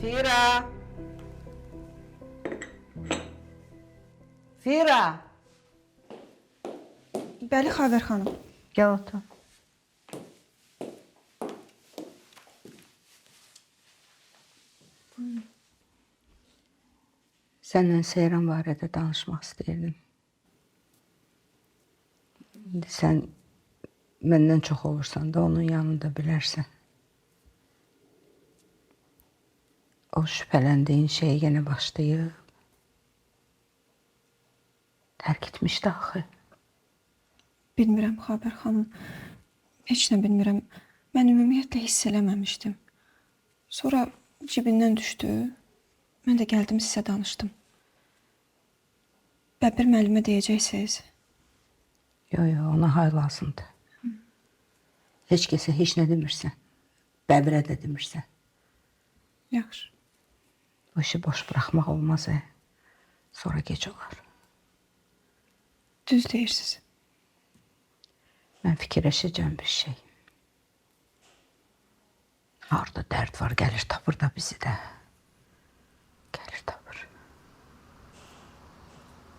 Fira! Fira! Bəli, Xavər xanım. Gəl otur. Səndən Seyran barədə danışmaq istəyirdim. İndi sən məndən çox olursan da onun yanında bilərsən. O şübhələndiyin şey yenə başlayıb. Tərk etmişdi axı. Bilmirəm, Xavər xanım. Heç nə bilmirəm. Mən ümumiyyətlə hiss eləməmişdim. Sonra cibindən düşdü. Mən də gəldim sizə danışdım. Bəbir müəllimə deyəcəksiniz. Yox, ona hay lazımdır. Heç kəsə heç nə demirsən. Bəbirə də demirsən. Yaxşı. Bu işi boş buraxmaq olmaz. Sonra gec olar. Düz deyirsiniz. Mən fikirləşəcəm bir şey. Harda dərd var, gəlir tapır da bizi də.